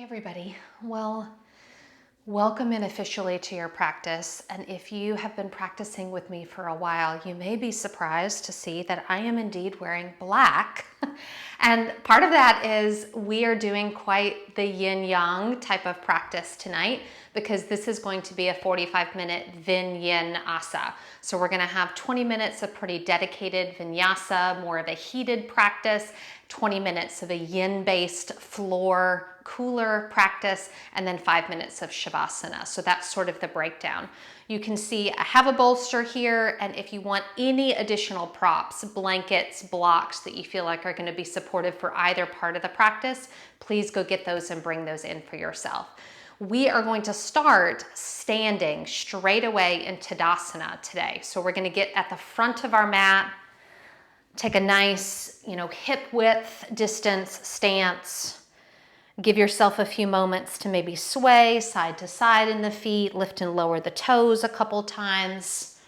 everybody. Well, welcome in officially to your practice. And if you have been practicing with me for a while, you may be surprised to see that I am indeed wearing black. And part of that is we are doing quite the yin-yang type of practice tonight because this is going to be a 45-minute VinYinasa. So we're going to have 20 minutes of pretty dedicated vinyasa, more of a heated practice, 20 minutes of a yin-based floor cooler practice, and then 5 minutes of shavasana. So that's sort of the breakdown. You can see I have a bolster here, and if you want any additional props, blankets, blocks that you feel like are going to be supportive for either part of the practice, please go get those and bring those in for yourself. We are going to start standing straight away in Tadasana today. So we're going to get at the front of our mat, take a nice, hip width distance stance. Give yourself a few moments to maybe sway side to side in the feet, lift and lower the toes a couple times,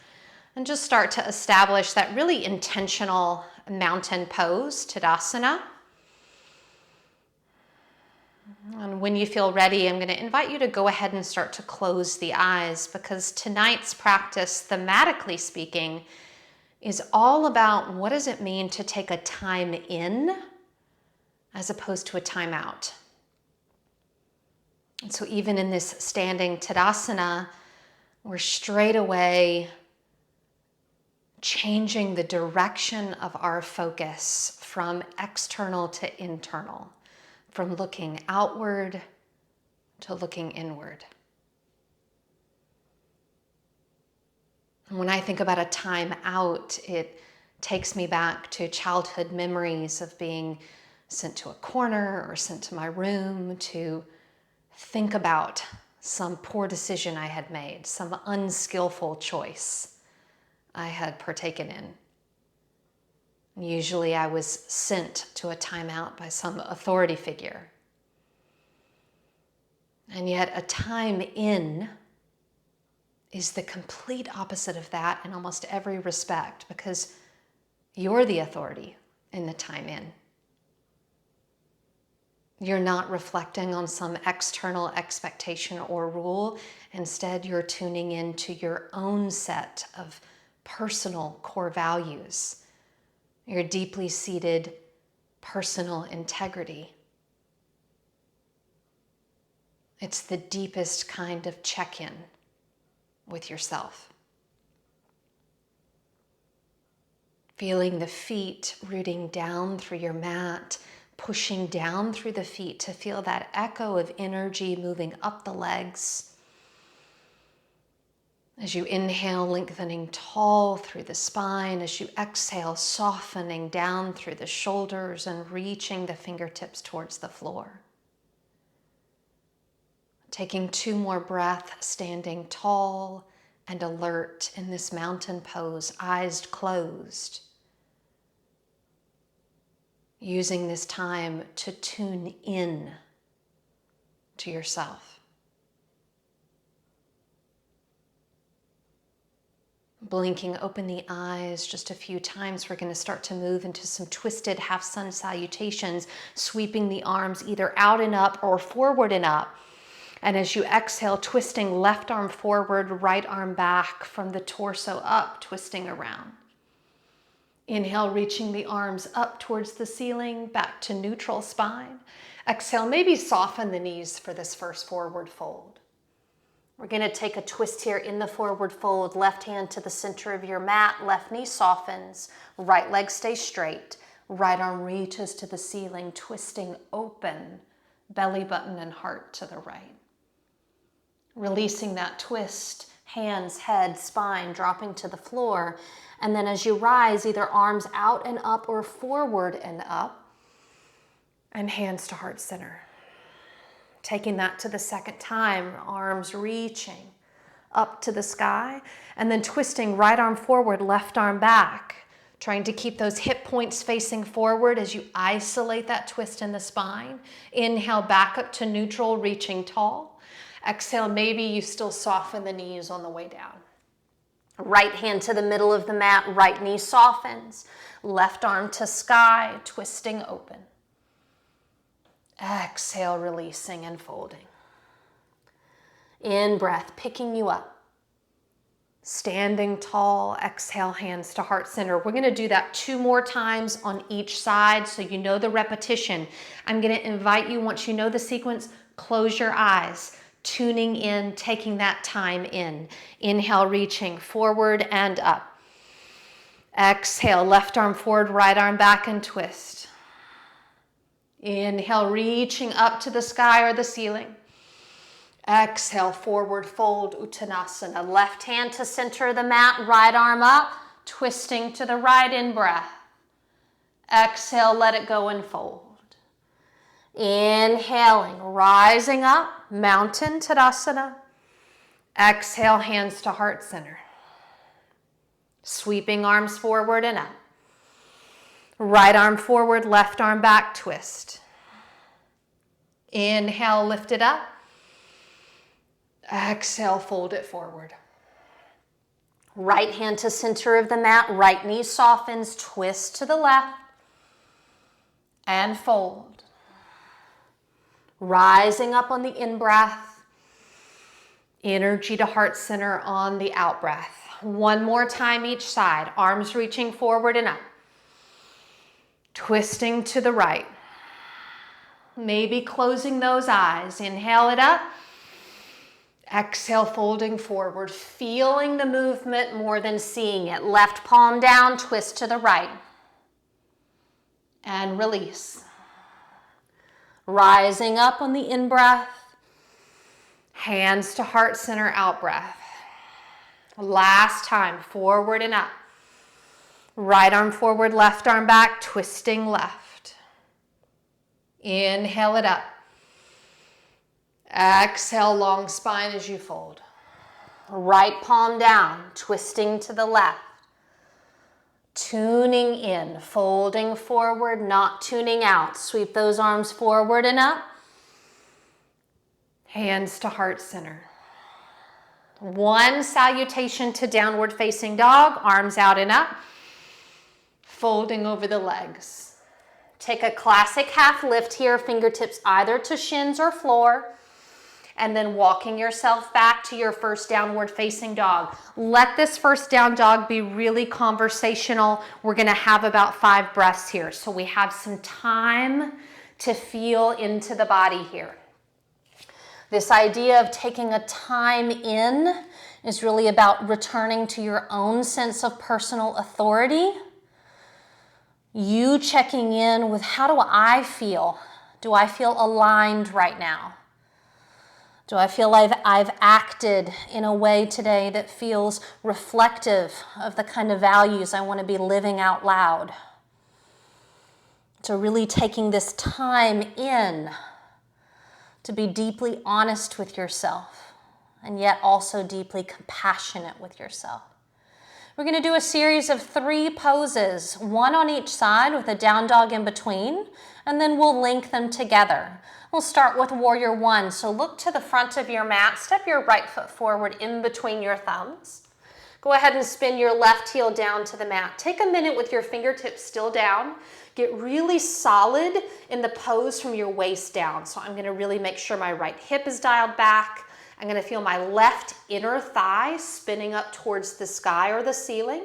and just start to establish that really intentional mountain pose, Tadasana. And when you feel ready, I'm going to invite you to go ahead and start to close the eyes, because tonight's practice, thematically speaking, is all about what does it mean to take a time in as opposed to a time out. And so even in this standing Tadasana, we're straight away changing the direction of our focus from external to internal, from looking outward to looking inward. When I think about a time out, it takes me back to childhood memories of being sent to a corner or sent to my room to think about some poor decision I had made, some unskillful choice I had partaken in. Usually I was sent to a timeout by some authority figure. And yet a time in is the complete opposite of that in almost every respect, because you're the authority in the time in. You're not reflecting on some external expectation or rule. Instead, you're tuning into your own set of personal core values, your deeply seated personal integrity. It's the deepest kind of check-in with yourself. Feeling the feet rooting down through your mat, pushing down through the feet to feel that echo of energy moving up the legs. As you inhale, lengthening tall through the spine. As you exhale, softening down through the shoulders and reaching the fingertips towards the floor. Taking 2 more breaths, standing tall and alert in this mountain pose, eyes closed. Using this time to tune in to yourself. Blinking open the eyes just a few times, we're going to start to move into some twisted half sun salutations, sweeping the arms either out and up or forward and up. And as you exhale, twisting left arm forward, right arm back, from the torso up, twisting around. Inhale, reaching the arms up towards the ceiling, back to neutral spine. Exhale, maybe soften the knees for this first forward fold. We're going to take a twist here in the forward fold. Left hand to the center of your mat, left knee softens, right leg stays straight, right arm reaches to the ceiling, twisting open, belly button and heart to the right. Releasing that twist, hands, head, spine, dropping to the floor. And then as you rise, either arms out and up or forward and up, and hands to heart center. Taking that to the second time, arms reaching up to the sky, and then twisting right arm forward, left arm back, trying to keep those hip points facing forward as you isolate that twist in the spine. Inhale, back up to neutral, reaching tall. Exhale, maybe you still soften the knees on the way down. Right hand to the middle of the mat, right knee softens. Left arm to sky, twisting open. Exhale, releasing and folding. In breath, picking you up. Standing tall, exhale, hands to heart center. We're gonna do that 2 more times on each side so you know the repetition. I'm gonna invite you, once you know the sequence, close your eyes, tuning in, taking that time in. Inhale, reaching forward and up. Exhale, left arm forward, right arm back and twist. Inhale, reaching up to the sky or the ceiling. Exhale, forward fold, Uttanasana. Left hand to center of the mat, right arm up, twisting to the right in breath. Exhale, let it go and fold. Inhaling, rising up, mountain Tadasana. Exhale, hands to heart center. Sweeping arms forward and up. Right arm forward, left arm back, twist. Inhale, lift it up. Exhale, fold it forward. Right hand to center of the mat, right knee softens, twist to the left, and fold. Rising up on the in-breath, energy to heart center on the out-breath. 1 more time each side, arms reaching forward and up. Twisting to the right. Maybe closing those eyes. Inhale it up. Exhale, folding forward, feeling the movement more than seeing it. Left palm down, twist to the right. And release. Rising up on the in-breath. Hands to heart center, out-breath. Last time, forward and up. Right arm forward, left arm back, twisting left. Inhale it up. Exhale, long spine as you fold. Right palm down, twisting to the left. Tuning in, folding forward, not tuning out. Sweep those arms forward and up. Hands to heart center. 1 salutation to downward facing dog, arms out and up. Folding over the legs. Take a classic half lift here, fingertips either to shins or floor. And then walking yourself back to your first downward facing dog. Let this first down dog be really conversational. We're gonna have about 5 breaths here. So we have some time to feel into the body here. This idea of taking a time in is really about returning to your own sense of personal authority. You checking in with, how do I feel? Do I feel aligned right now? Do I feel like I've acted in a way today that feels reflective of the kind of values I want to be living out loud? So really taking this time in to be deeply honest with yourself and yet also deeply compassionate with yourself. We're going to do a series of 3 poses, 1 on each side with a down dog in between, and then we'll link them together. We'll start with warrior 1. So look to the front of your mat, step your right foot forward in between your thumbs. Go ahead and spin your left heel down to the mat. Take a minute with your fingertips still down. Get really solid in the pose from your waist down. So I'm gonna really make sure my right hip is dialed back. I'm gonna feel my left inner thigh spinning up towards the sky or the ceiling.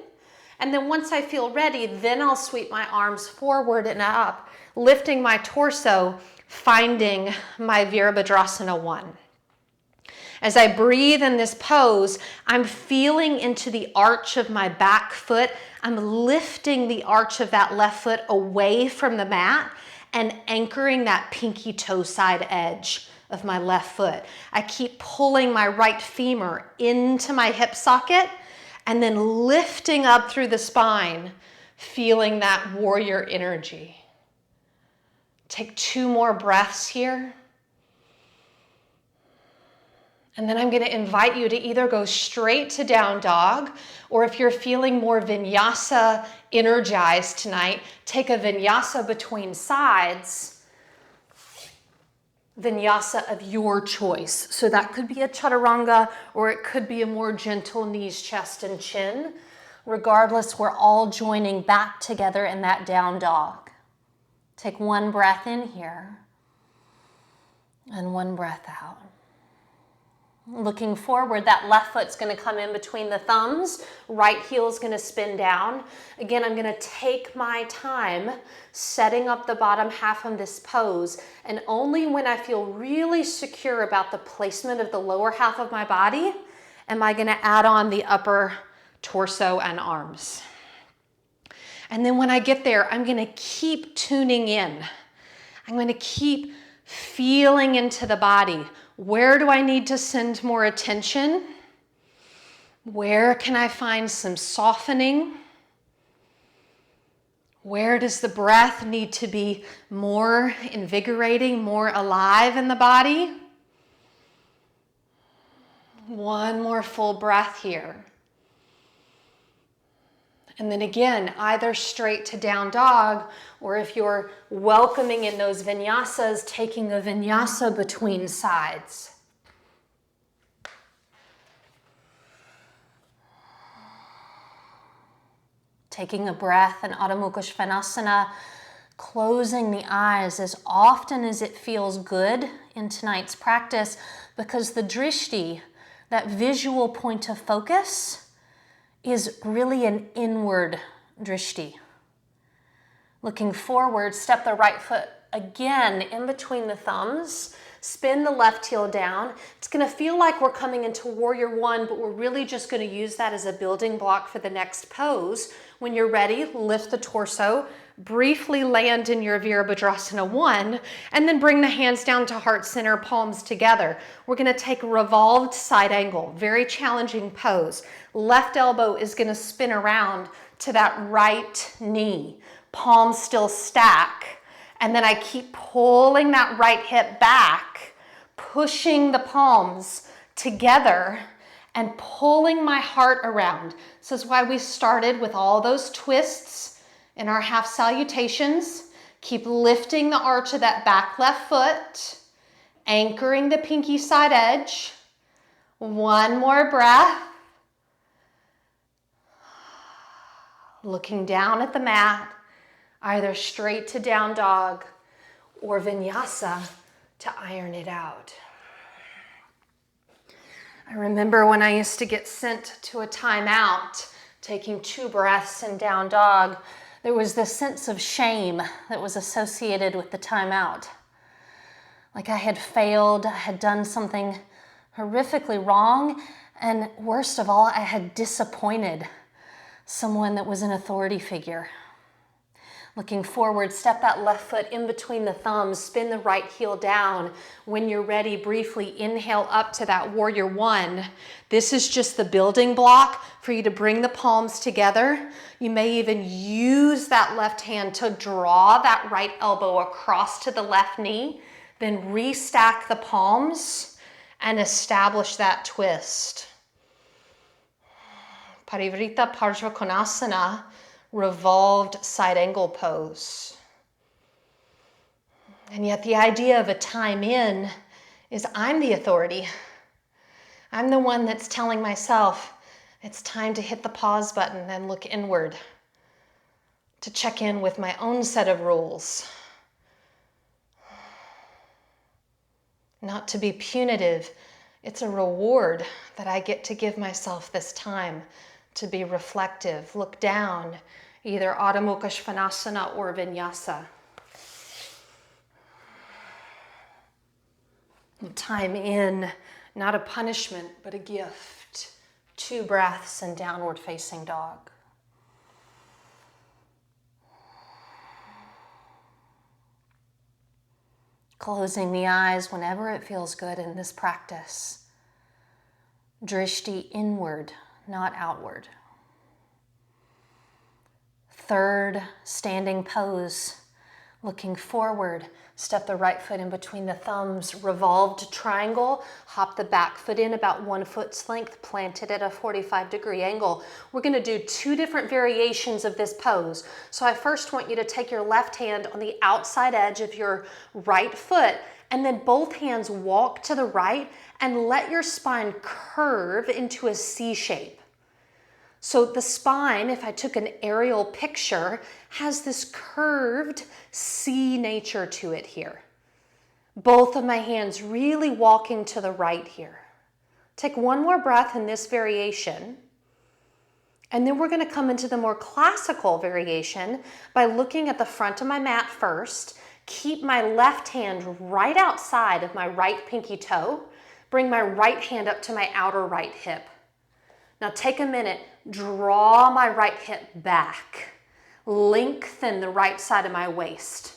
And then once I feel ready, then I'll sweep my arms forward and up, lifting my torso, finding my Virabhadrasana 1. As I breathe in this pose, I'm feeling into the arch of my back foot. I'm lifting the arch of that left foot away from the mat and anchoring that pinky toe side edge of my left foot. I keep pulling my right femur into my hip socket and then lifting up through the spine, feeling that warrior energy. Take 2 more breaths here. And then I'm going to invite you to either go straight to down dog, or if you're feeling more vinyasa energized tonight, take a vinyasa between sides, vinyasa of your choice. So that could be a chaturanga, or it could be a more gentle knees, chest, and chin. Regardless, we're all joining back together in that down dog. Take 1 breath in here. And one breath out. Looking forward, that left foot's going to come in between the thumbs, right heel's going to spin down. Again, I'm going to take my time setting up the bottom half of this pose, and only when I feel really secure about the placement of the lower half of my body am I going to add on the upper torso and arms. And then when I get there, I'm going to keep tuning in. I'm going to keep feeling into the body. Where do I need to send more attention? Where can I find some softening? Where does the breath need to be more invigorating, more alive in the body? One more full breath here. And then again, either straight to down dog, or if you're welcoming in those vinyasas, taking a vinyasa between sides. Taking a breath in Adho Mukha Svanasana, closing the eyes as often as it feels good in tonight's practice, because the drishti, that visual point of focus, is really an inward drishti. Looking forward, step the right foot again in between the thumbs, spin the left heel down. It's going to feel like we're coming into warrior one, but we're really just going to use that as a building block for the next pose. When you're ready, lift the torso, briefly land in your Virabhadrasana 1, and then bring the hands down to heart center, palms together. We're going to take a revolved side angle, very challenging pose. Left elbow is going to spin around to that right knee. Palms still stack. And then I keep pulling that right hip back, pushing the palms together and pulling my heart around. This is why we started with all those twists in our half salutations. Keep lifting the arch of that back left foot, anchoring the pinky side edge. One more breath. Looking down at the mat, either straight to down dog or vinyasa to iron it out. I remember when I used to get sent to a timeout, taking 2 breaths in down dog, there was this sense of shame that was associated with the timeout. Like I had failed, I had done something horrifically wrong, and worst of all, I had disappointed someone that was an authority figure. Looking forward, step that left foot in between the thumbs, spin the right heel down. When you're ready, briefly inhale up to that warrior one. This is just the building block for you to bring the palms together. You may even use that left hand to draw that right elbow across to the left knee, then restack the palms and establish that twist. Parivrita Parshva Konasana, revolved side angle pose. And yet the idea of a time in is I'm the authority. I'm the one that's telling myself it's time to hit the pause button and look inward, to check in with my own set of rules. Not to be punitive, it's a reward that I get to give myself this time to be reflective, look down, either Adho Mukha Svanasana or vinyasa. Time in, not a punishment, but a gift. 2 breaths in downward facing dog. Closing the eyes whenever it feels good in this practice. Drishti inward, not outward. Third standing pose, looking forward, step the right foot in between the thumbs, revolved triangle, hop the back foot in about 1 foot's length, planted at a 45-degree angle. We're going to do 2 different variations of this pose. So I first want you to take your left hand on the outside edge of your right foot, and then both hands walk to the right and let your spine curve into a C shape. So the spine, if I took an aerial picture, has this curved C nature to it here. Both of my hands really walking to the right here. Take one more breath in this variation. And then we're going to come into the more classical variation by looking at the front of my mat first. Keep my left hand right outside of my right pinky toe. Bring my right hand up to my outer right hip. Now take a minute, draw my right hip back. Lengthen the right side of my waist.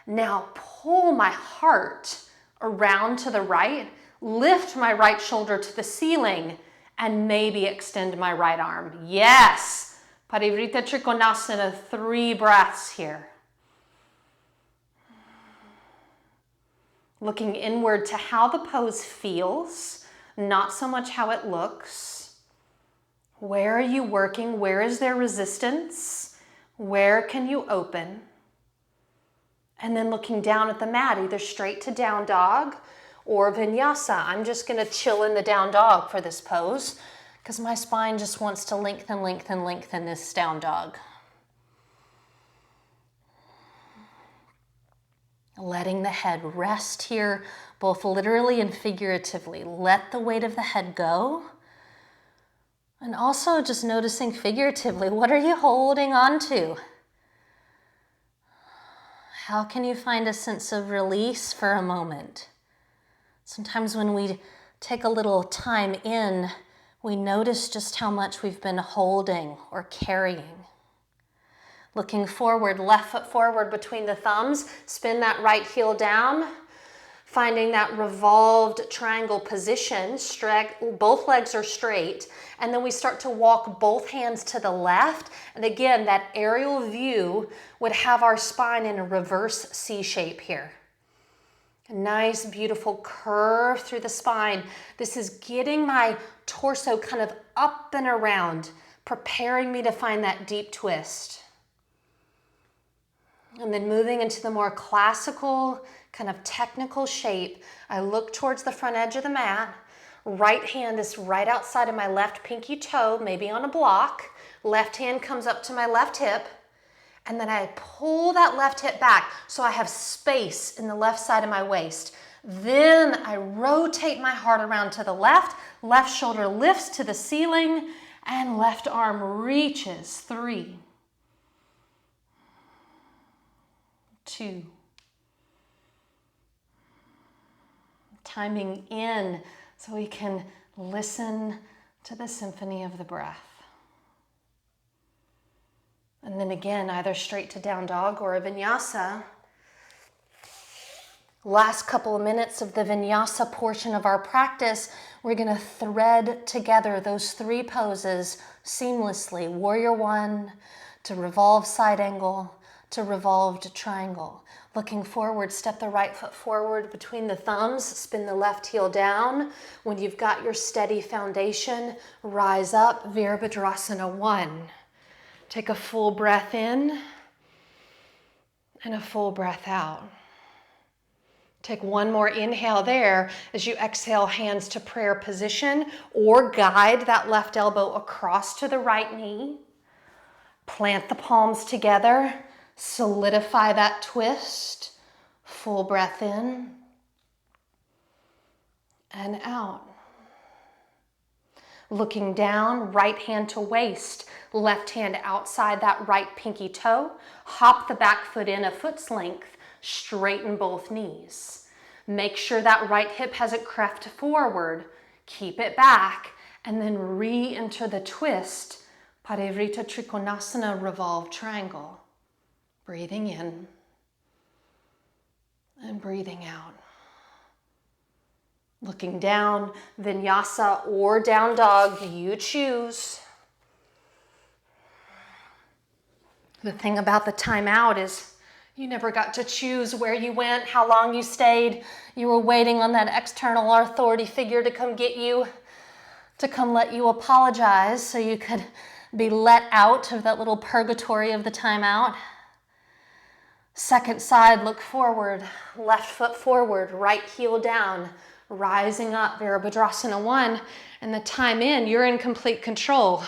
Now pull my heart around to the right, lift my right shoulder to the ceiling, and maybe extend my right arm. Yes! Parivrita Trikonasana, 3 breaths here. Looking inward to how the pose feels, not so much how it looks. Where are you working? Where is there resistance? Where can you open? And then looking down at the mat, either straight to down dog or vinyasa. I'm just going to chill in the down dog for this pose because my spine just wants to lengthen, lengthen, lengthen this down dog. Letting the head rest here, both literally and figuratively. Let the weight of the head go. And also just noticing figuratively, what are you holding on to? How can you find a sense of release for a moment? Sometimes when we take a little time in, we notice just how much we've been holding or carrying. Looking forward, left foot forward between the thumbs, spin that right heel down, finding that revolved triangle position, both legs are straight, and then we start to walk both hands to the left, and again, that aerial view would have our spine in a reverse C shape here. A nice, beautiful curve through the spine. This is getting my torso kind of up and around, preparing me to find that deep twist. And then moving into the more classical, kind of technical shape, I look towards the front edge of the mat. Right hand is right outside of my left pinky toe, maybe on a block. Left hand comes up to my left hip. And then I pull that left hip back so I have space in the left side of my waist. Then I rotate my heart around to the left. Left shoulder lifts to the ceiling and left arm reaches. 3, 2. Timing in so we can listen to the symphony of the breath. And then again, either straight to down dog or a vinyasa. Last couple of minutes of the vinyasa portion of our practice, we're going to thread together those 3 poses seamlessly. Warrior 1 to revolve side angle to revolved triangle. Looking forward, step the right foot forward between the thumbs, spin the left heel down. When you've got your steady foundation, rise up, Virabhadrasana 1. Take a full breath in and a full breath out. Take one more inhale there as you exhale, hands to prayer position, or guide that left elbow across to the right knee. Plant the palms together, solidify that twist. Full breath in and out. Looking down, right hand to waist, left hand outside that right pinky toe. Hop the back foot in a foot's length, straighten both knees. Make sure that right hip hasn't crept forward. Keep it back, and then re-enter the twist. Parivrita Trikonasana, revolve triangle. Breathing in and breathing out. Looking down, vinyasa or down dog, you choose. The thing about the timeout is you never got to choose where you went, how long you stayed. You were waiting on that external authority figure to come get you, to come let you apologize so you could be let out of that little purgatory of the timeout. Second side, look forward, left foot forward, right heel down, rising up, Virabhadrasana 1, and the time in, you're in complete control.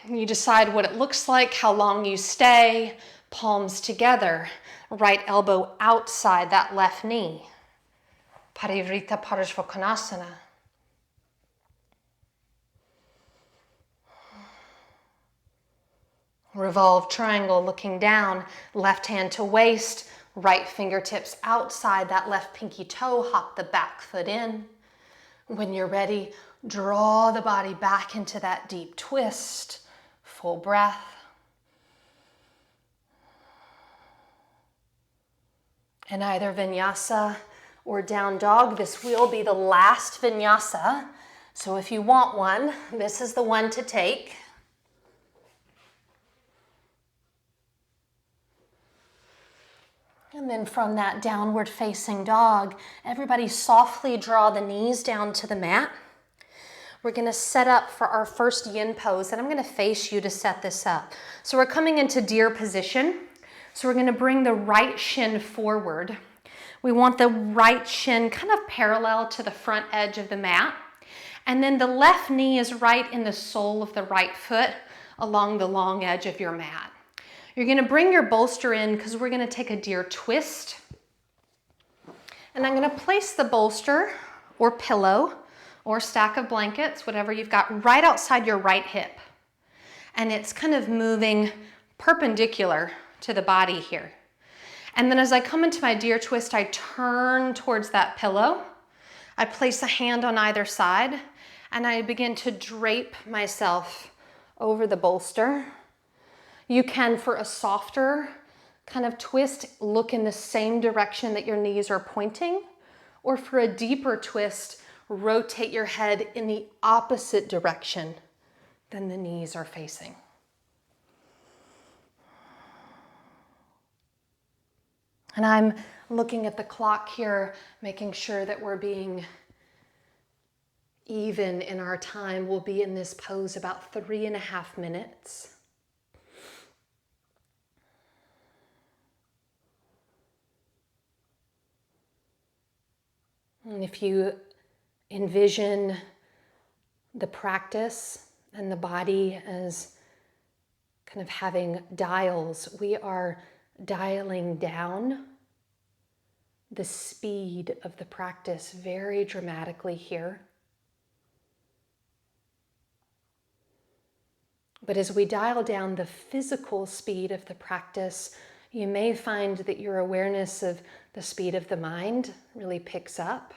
You decide what it looks like, how long you stay, Palms together, right elbow outside that left knee. Parivrita Parishvakonasana. Revolve triangle, looking down, left hand to waist, right fingertips outside that left pinky toe, hop the back foot in. When you're ready, draw the body back into that deep twist, full breath. In either vinyasa or down dog, this will be the last vinyasa. So if you want one, this is the one to take. And then from that downward facing dog, everybody softly draw the knees down to the mat. We're going to set up for our first yin pose, and I'm going to face you to set this up. So we're coming into deer position. So we're going to bring the right shin forward. We want the right shin kind of parallel to the front edge of the mat. And then the left knee is right in the sole of the right foot along the long edge of your mat. You're going to bring your bolster in because we're going to take a deer twist. And I'm going to place the bolster or pillow or stack of blankets, whatever you've got, right outside your right hip. And it's kind of moving perpendicular to the body here. And then as I come into my deer twist, I turn towards that pillow. I place a hand on either side and I begin to drape myself over the bolster. You can, for a softer kind of twist, look in the same direction that your knees are pointing, or for a deeper twist, rotate your head in the opposite direction than the knees are facing. And I'm looking at the clock here, making sure that we're being even in our time. We'll be in this pose about 3.5 minutes. And if you envision the practice and the body as kind of having dials, we are dialing down the speed of the practice very dramatically here. But as we dial down the physical speed of the practice, you may find that your awareness of the speed of the mind really picks up.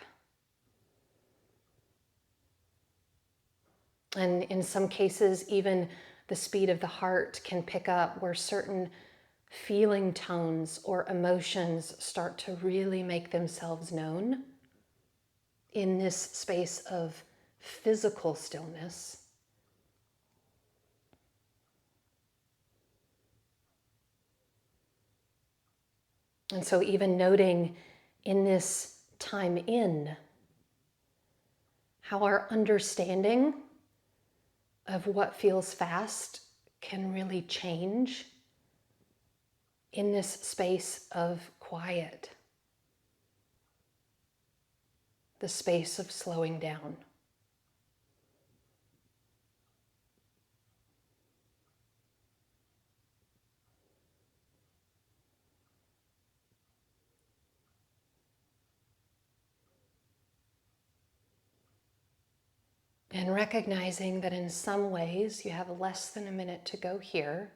And in some cases, even the speed of the heart can pick up, where certain feeling tones or emotions start to really make themselves known in this space of physical stillness. And so even noting in this time in, how our understanding of what feels fast can really change in this space of quiet, the space of slowing down. And recognizing that in some ways you have less than a minute to go here.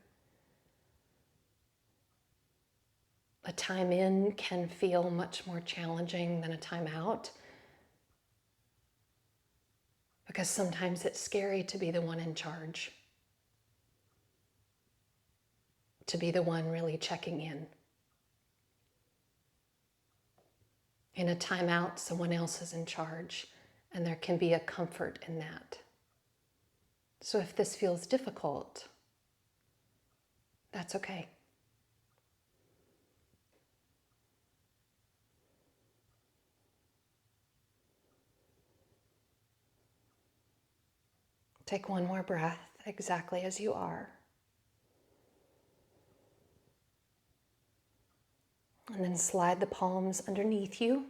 A time in can feel much more challenging than a time out, because sometimes it's scary to be the one in charge, to be the one really checking in. In a time out, someone else is in charge, and there can be a comfort in that. So if this feels difficult, that's okay. Take one more breath, exactly as you are. And then slide the palms underneath you.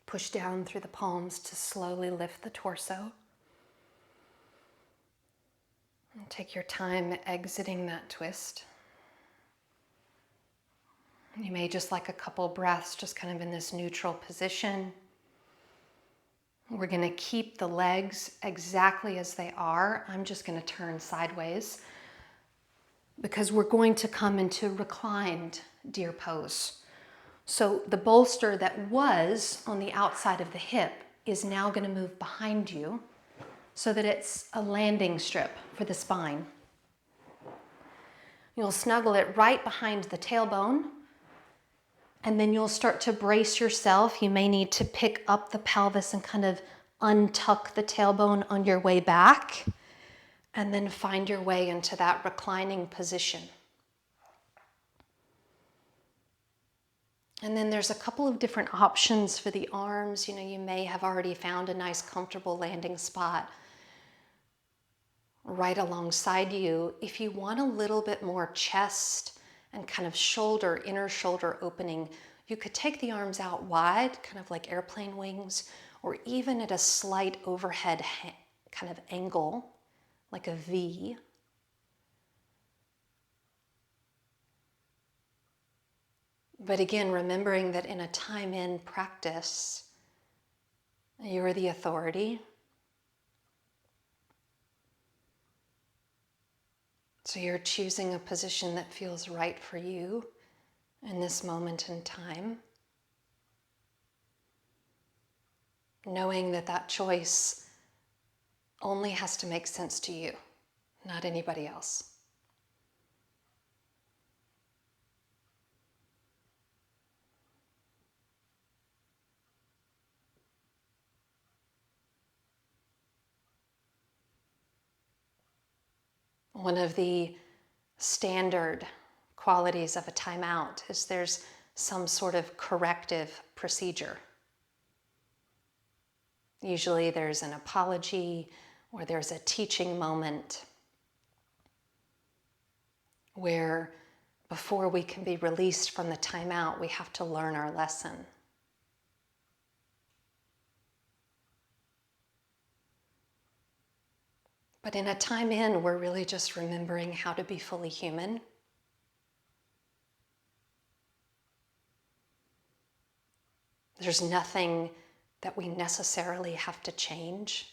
Push down through the palms to slowly lift the torso. And take your time exiting that twist. You may just like a couple breaths, just kind of in this neutral position. We're going to keep the legs exactly as they are. I'm just going to turn sideways because we're going to come into reclined deer pose. So the bolster that was on the outside of the hip is now going to move behind you so that it's a landing strip for the spine. You'll snuggle it right behind the tailbone, and then you'll start to brace yourself. You may need to pick up the pelvis and kind of untuck the tailbone on your way back, and then find your way into that reclining position. And then there's a couple of different options for the arms. You know, you may have already found a nice comfortable landing spot right alongside you. If you want a little bit more chest and kind of shoulder, inner shoulder opening, you could take the arms out wide, kind of like airplane wings, or even at a slight overhead kind of angle, like a V. But again, remembering that in a time in practice, you're the authority. So you're choosing a position that feels right for you in this moment in time. Knowing that that choice only has to make sense to you, not anybody else. One of the standard qualities of a timeout is there's some sort of corrective procedure. Usually there's an apology or there's a teaching moment where before we can be released from the timeout, we have to learn our lesson. But in a time in, we're really just remembering how to be fully human. There's nothing that we necessarily have to change.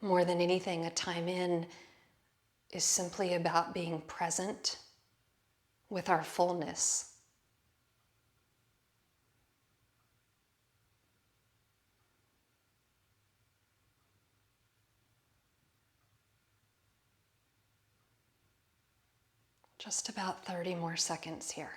More than anything, a time in is simply about being present with our fullness. Just about 30 more seconds here.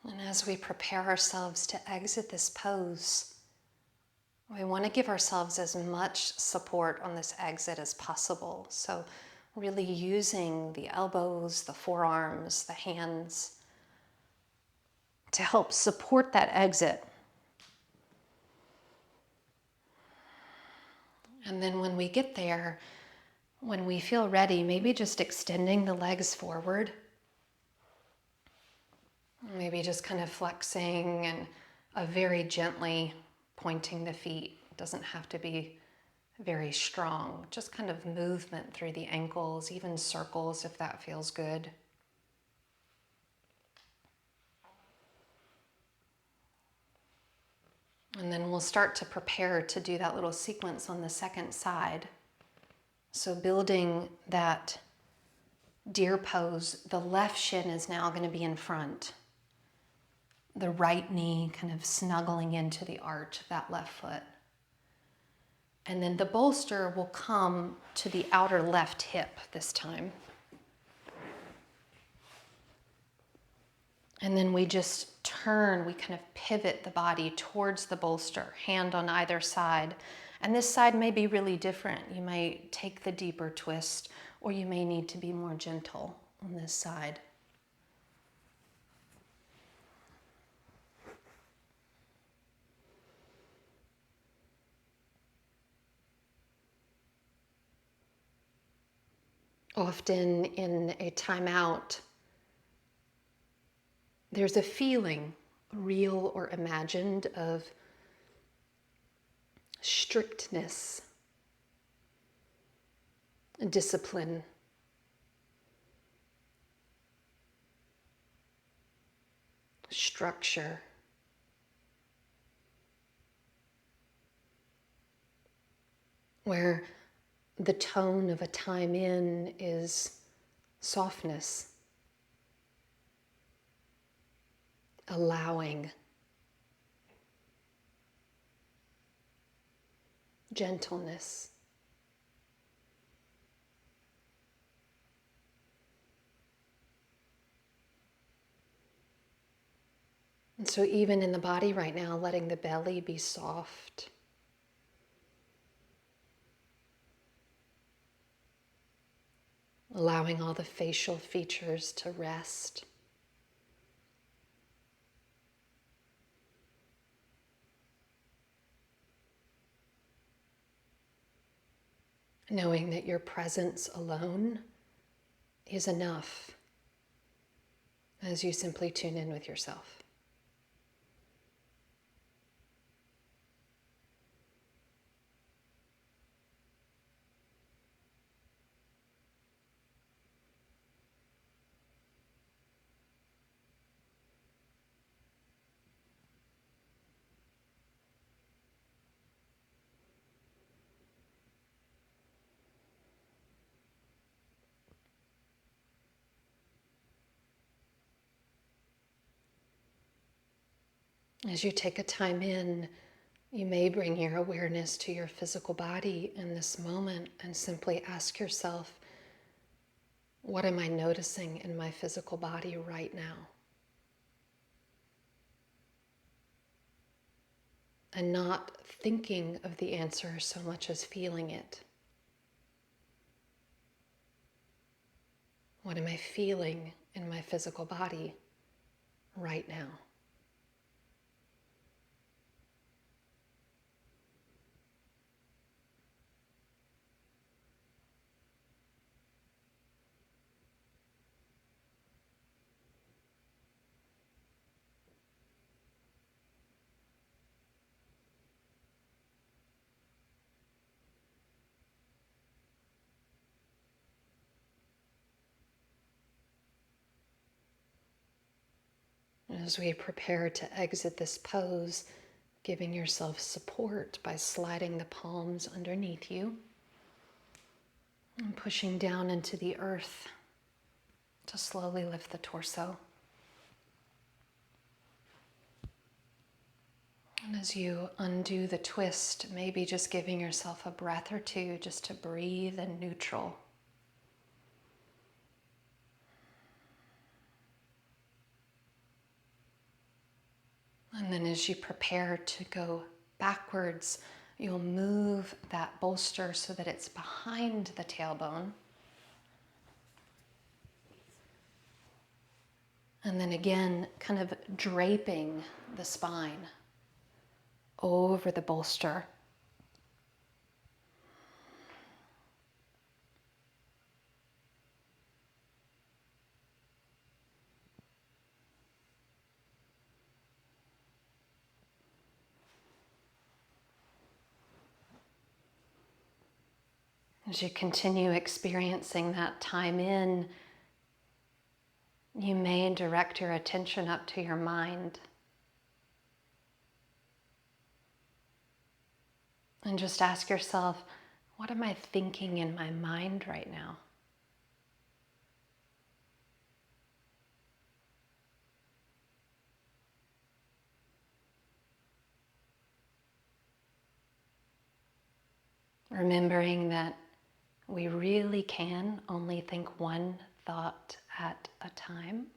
And as we prepare ourselves to exit this pose, we want to give ourselves as much support on this exit as possible. So really using the elbows, the forearms, the hands to help support that exit. And then when we get there, when we feel ready, maybe just extending the legs forward. Maybe just kind of flexing and very gently pointing the feet. It doesn't have to be very strong. Just kind of movement through the ankles, even circles if that feels good. And then we'll start to prepare to do that little sequence on the second side. So building that deer pose, the left shin is now going to be in front. The right knee kind of snuggling into the arch of that left foot. And then the bolster will come to the outer left hip this time. And then we just turn, we kind of pivot the body towards the bolster, hand on either side. And this side may be really different. You might take the deeper twist, or you may need to be more gentle on this side. Often in a timeout, there's a feeling, real or imagined, of strictness, discipline, structure. Where the tone of a time in is softness, allowing, gentleness. And so even in the body right now, letting the belly be soft. Allowing all the facial features to rest. Knowing that your presence alone is enough as you simply tune in with yourself. As you take a time in, you may bring your awareness to your physical body in this moment and simply ask yourself, what am I noticing in my physical body right now? And not thinking of the answer so much as feeling it. What am I feeling in my physical body right now? As we prepare to exit this pose, giving yourself support by sliding the palms underneath you and pushing down into the earth to slowly lift the torso. And as you undo the twist, maybe just giving yourself a breath or two just to breathe in neutral. And then as you prepare to go backwards, you'll move that bolster so that it's behind the tailbone. And then again, kind of draping the spine over the bolster. As you continue experiencing that time in, you may direct your attention up to your mind. And just ask yourself, what am I thinking in my mind right now? Remembering that we really can only think one thought at a time.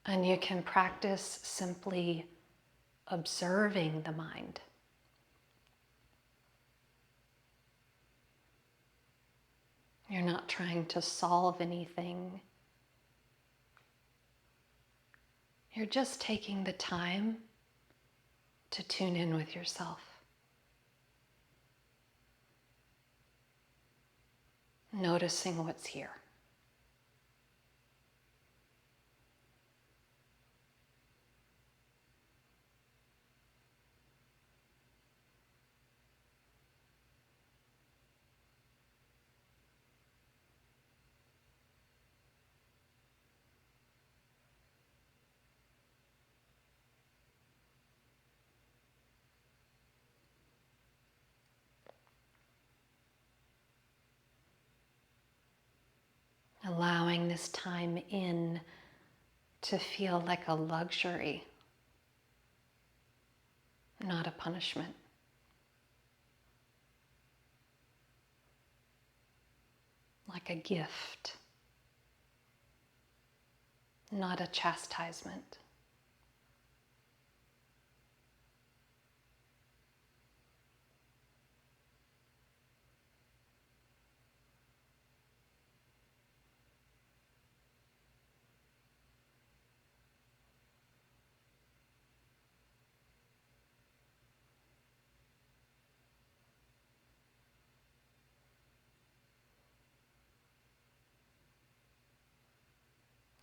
And you can practice simply observing the mind. You're not trying to solve anything. You're just taking the time to tune in with yourself. Noticing what's here. Allowing this time in to feel like a luxury, not a punishment. Like a gift, not a chastisement.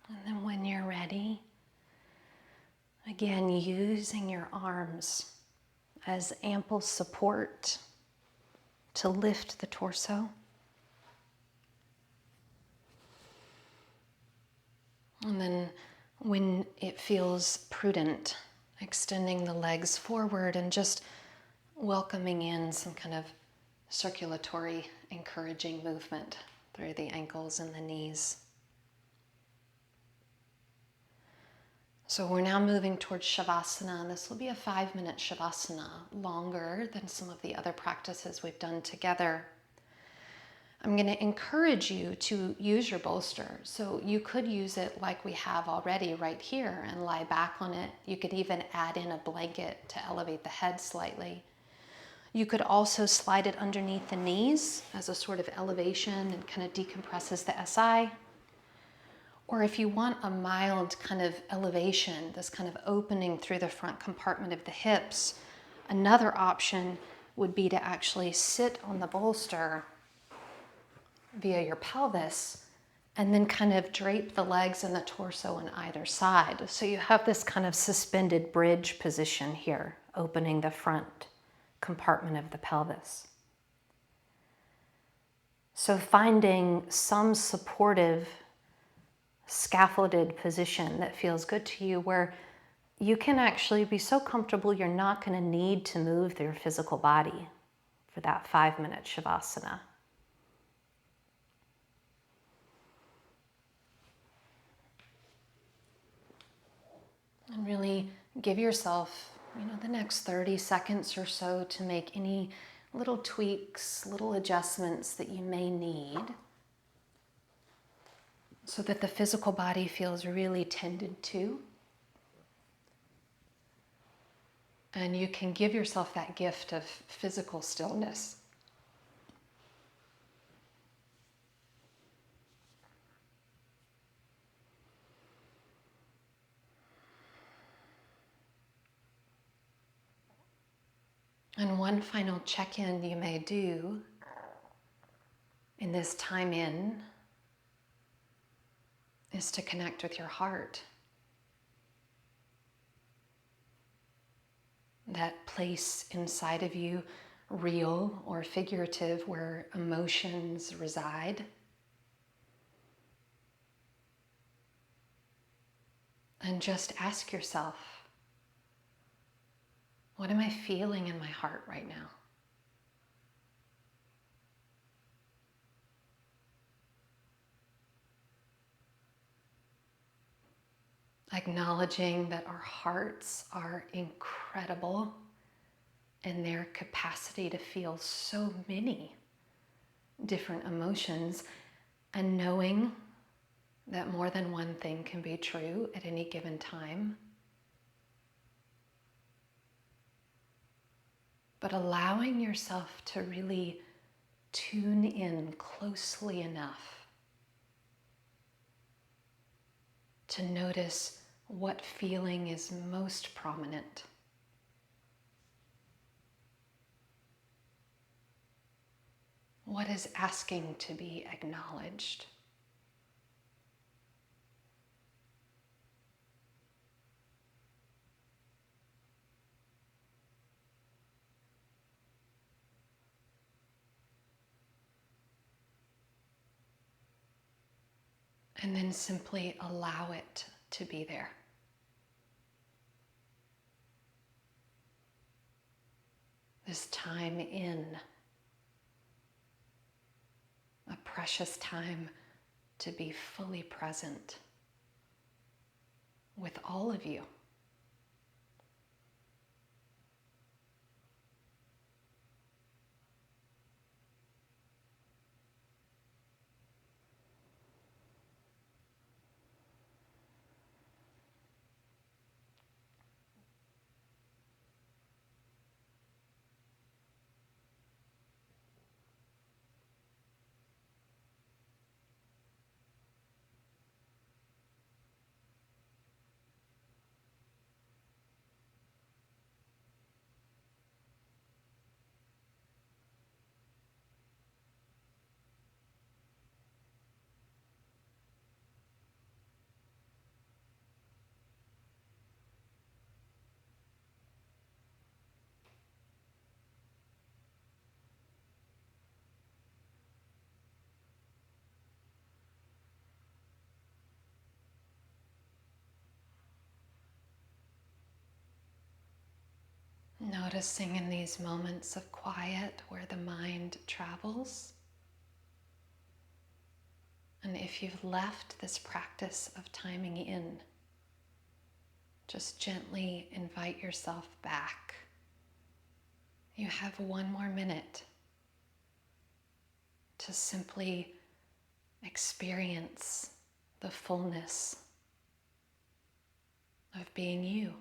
And then when you're ready, again, using your arms as ample support to lift the torso. And then when it feels prudent, extending the legs forward and just welcoming in some kind of circulatory, encouraging movement through the ankles and the knees. So we're now moving towards Shavasana, and this will be a 5-minute Shavasana, longer than some of the other practices we've done together. I'm going to encourage you to use your bolster. So you could use it like we have already right here and lie back on it. You could even add in a blanket to elevate the head slightly. You could also slide it underneath the knees as a sort of elevation and kind of decompresses the SI. Or if you want a mild kind of elevation, this kind of opening through the front compartment of the hips, another option would be to actually sit on the bolster via your pelvis and then kind of drape the legs and the torso on either side. So you have this kind of suspended bridge position here, opening the front compartment of the pelvis. So finding some supportive scaffolded position that feels good to you, where you can actually be so comfortable you're not going to need to move your physical body for that 5-minute Shavasana. And really give yourself, the next 30 seconds or so to make any little tweaks, little adjustments that you may need, so that the physical body feels really tended to. And you can give yourself that gift of physical stillness. And one final check-in you may do in this time in is to connect with your heart. That place inside of you, real or figurative, where emotions reside. And just ask yourself, what am I feeling in my heart right now? Acknowledging that our hearts are incredible in their capacity to feel so many different emotions, and knowing that more than one thing can be true at any given time. But allowing yourself to really tune in closely enough to notice what feeling is most prominent. What is asking to be acknowledged? And then simply allow it to be there. This time in, a precious time to be fully present with all of you. Noticing in these moments of quiet where the mind travels. And if you've left this practice of timing in, just gently invite yourself back. You have 1 more minute to simply experience the fullness of being you.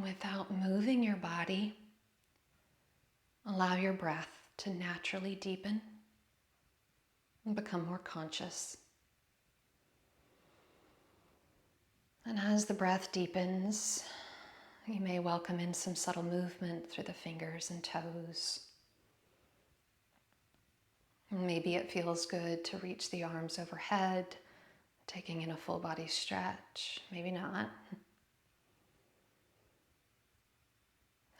Without moving your body, allow your breath to naturally deepen and become more conscious. And as the breath deepens, you may welcome in some subtle movement through the fingers and toes. Maybe it feels good to reach the arms overhead, taking in a full body stretch. Maybe not.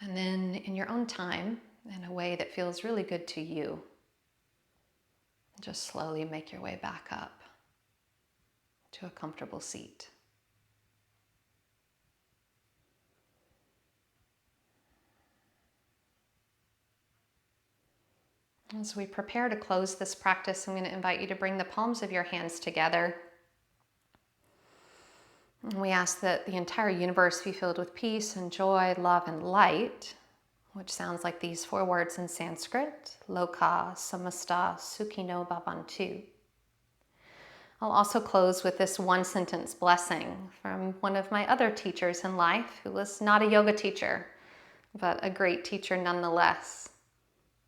And then in your own time, in a way that feels really good to you, just slowly make your way back up to a comfortable seat. As we prepare to close this practice, I'm going to invite you to bring the palms of your hands together. And we ask that the entire universe be filled with peace and joy, love and light, which sounds like these 4 words in Sanskrit: Loka Samasta Sukhino Bhavantu. I'll also close with this 1-sentence blessing from one of my other teachers in life, who was not a yoga teacher, but a great teacher nonetheless.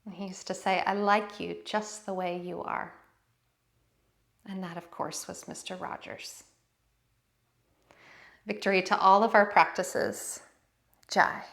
And he used to say, "I like you just the way you are." And that, of course, was Mr. Rogers. Victory to all of our practices. Jai.